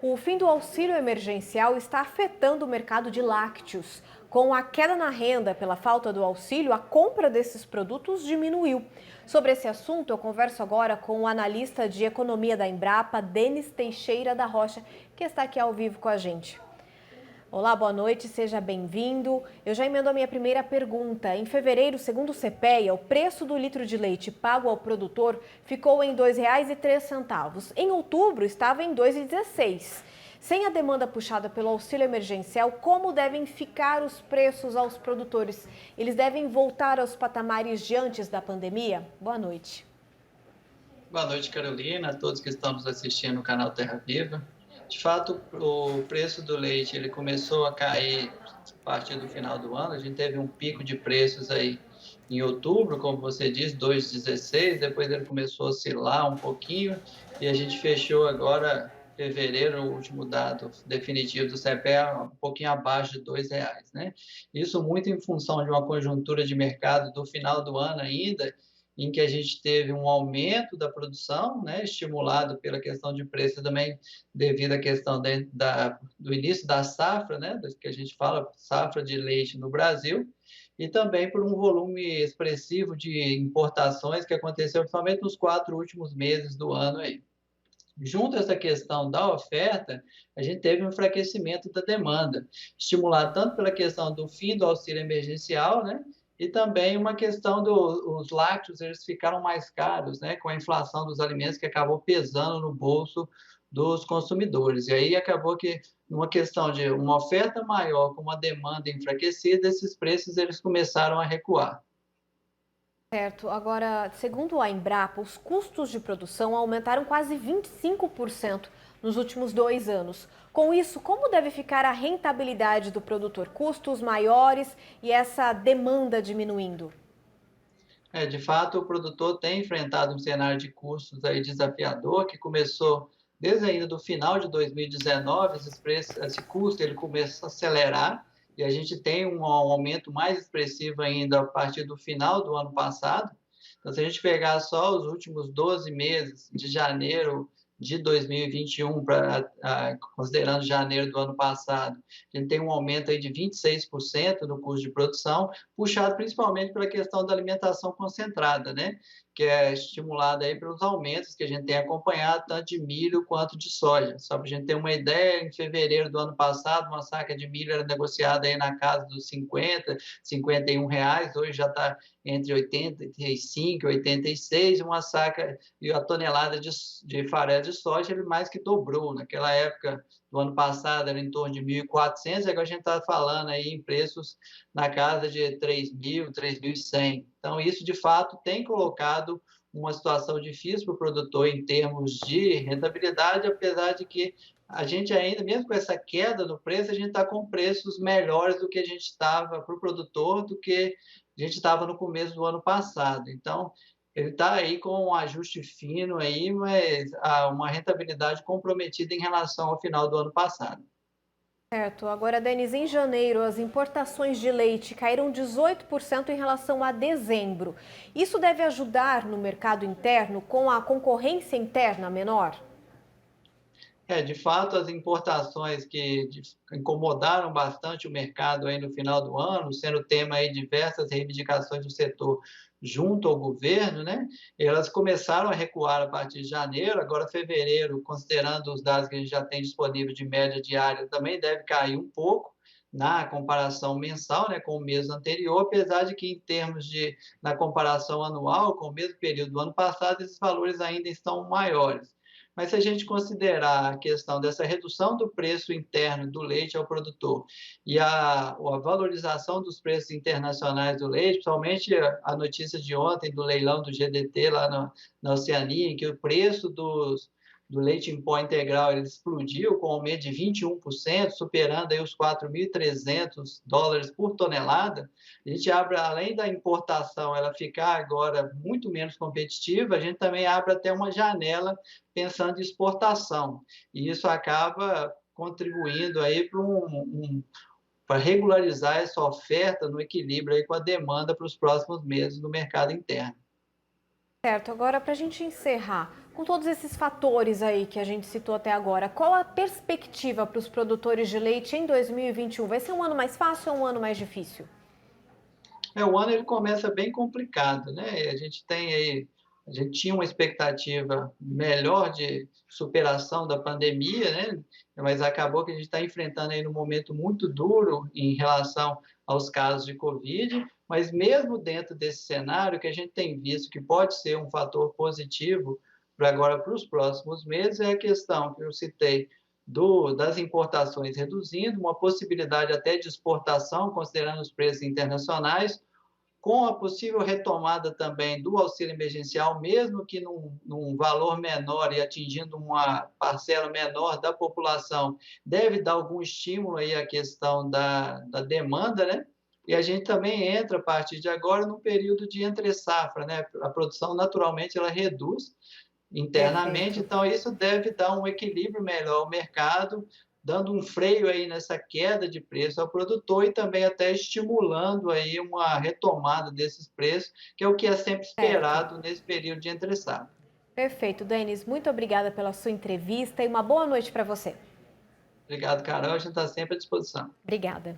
O fim do auxílio emergencial está afetando o mercado de lácteos. Com a queda na renda pela falta do auxílio, a compra desses produtos diminuiu. Sobre esse assunto, eu converso agora com o analista de economia da Embrapa, Denis Teixeira da Rocha, que está aqui ao vivo com a gente. Olá, boa noite, seja bem-vindo. Eu já emendo a minha primeira pergunta. Em fevereiro, segundo o CPEA, o preço do litro de leite pago ao produtor ficou em R$ 2,03. Em outubro, estava em R$ 2,16. Sem a demanda puxada pelo auxílio emergencial, como devem ficar os preços aos produtores? Eles devem voltar aos patamares de antes da pandemia? Boa noite. Boa noite, Carolina, a todos que estão nos assistindo no canal Terra Viva. De fato, o preço do leite ele começou a cair a partir do final do ano. A gente teve um pico de preços aí em outubro, como você disse, 2,16. Depois ele começou a oscilar um pouquinho e a gente fechou agora fevereiro, o último dado definitivo do CPEA, um pouquinho abaixo de R$ 2, né? Isso muito em função de uma conjuntura de mercado do final do ano ainda, em que a gente teve um aumento da produção, né, estimulado pela questão de preço também, devido à questão do início da safra, né, que a gente fala safra de leite no Brasil, e também por um volume expressivo de importações que aconteceu principalmente nos 4 últimos meses do ano aí. Junto a essa questão da oferta, a gente teve um enfraquecimento da demanda, estimulado tanto pela questão do fim do auxílio emergencial, né? E também uma questão dos lácteos, eles ficaram mais caros, né? Com a inflação dos alimentos que acabou pesando no bolso dos consumidores. E aí acabou que, numa questão de uma oferta maior com uma demanda enfraquecida, esses preços eles começaram a recuar. Certo. Agora, segundo a Embrapa, os custos de produção aumentaram quase 25% nos últimos 2 anos. Com isso, como deve ficar a rentabilidade do produtor? Custos maiores e essa demanda diminuindo? De fato, o produtor tem enfrentado um cenário de custos aí desafiador, que começou desde ainda do final de 2019, esse custo ele começa a acelerar, e a gente tem um aumento mais expressivo ainda a partir do final do ano passado. Então, se a gente pegar só os últimos 12 meses, de janeiro de 2021, considerando janeiro do ano passado, a gente tem um aumento aí de 26% no custo de produção, puxado principalmente pela questão da alimentação concentrada, né? Que é estimulada aí pelos aumentos que a gente tem acompanhado, tanto de milho quanto de soja. Só para a gente ter uma ideia, em fevereiro do ano passado, uma saca de milho era negociada aí na casa dos 50, R$ 51, hoje já está entre 85 e 86, uma saca e a tonelada de farelo de soja ele mais que dobrou. Naquela época do ano passado era em torno de 1.400, agora a gente está falando aí em preços na casa de 3.000, 3.100. Então, isso de fato tem colocado uma situação difícil para o produtor em termos de rentabilidade, apesar de que a gente ainda, mesmo com essa queda no preço, a gente está com preços melhores do que a gente estava para o produtor, do que a gente estava no começo do ano passado. Então, ele está aí com um ajuste fino aí, mas uma rentabilidade comprometida em relação ao final do ano passado. Certo. Agora, Denise, em janeiro, as importações de leite caíram 18% em relação a dezembro. Isso deve ajudar no mercado interno com a concorrência interna menor? De fato, as importações que incomodaram bastante o mercado aí no final do ano, sendo tema aí diversas reivindicações do setor junto ao governo, né? Elas começaram a recuar a partir de janeiro, agora fevereiro, considerando os dados que a gente já tem disponível de média diária, também deve cair um pouco na comparação mensal, né, com o mês anterior, apesar de que em termos de na comparação anual com o mesmo período do ano passado, esses valores ainda estão maiores. Mas se a gente considerar a questão dessa redução do preço interno do leite ao produtor e a valorização dos preços internacionais do leite, principalmente a notícia de ontem do leilão do GDT lá na Oceania, em que o preço do leite em pó integral ele explodiu com um aumento de 21%, superando aí os $4.300 por tonelada. A gente abre, além da importação ela ficar agora muito menos competitiva, a gente também abre até uma janela pensando em exportação. E isso acaba contribuindo aí para regularizar essa oferta no equilíbrio aí com a demanda para os próximos meses no mercado interno. Certo. Agora, para a gente encerrar, Com todos esses fatores aí que a gente citou até agora, qual a perspectiva para os produtores de leite em 2021? Vai ser um ano mais fácil ou um ano mais difícil? O ano ele começa bem complicado, né? A gente tinha uma expectativa melhor de superação da pandemia, né? Mas acabou que a gente está enfrentando aí um momento muito duro em relação aos casos de Covid. Mas mesmo dentro desse cenário, que a gente tem visto que pode ser um fator positivo para agora para os próximos meses, é a questão que eu citei das importações reduzindo, uma possibilidade até de exportação, considerando os preços internacionais, com a possível retomada também do auxílio emergencial, mesmo que num valor menor e atingindo uma parcela menor da população, deve dar algum estímulo aí à questão da demanda, né? E a gente também entra, a partir de agora, num período de entre-safra, né? A produção, naturalmente, ela reduz internamente, Perfeito. então isso deve dar um equilíbrio melhor ao mercado, dando um freio aí nessa queda de preço ao produtor e também até estimulando aí uma retomada desses preços, que é o que é sempre Certo. esperado nesse período de entre safra. Perfeito, Denis. Muito obrigada pela sua entrevista e uma boa noite para você. Obrigado, Carol, a gente está sempre à disposição. Obrigada.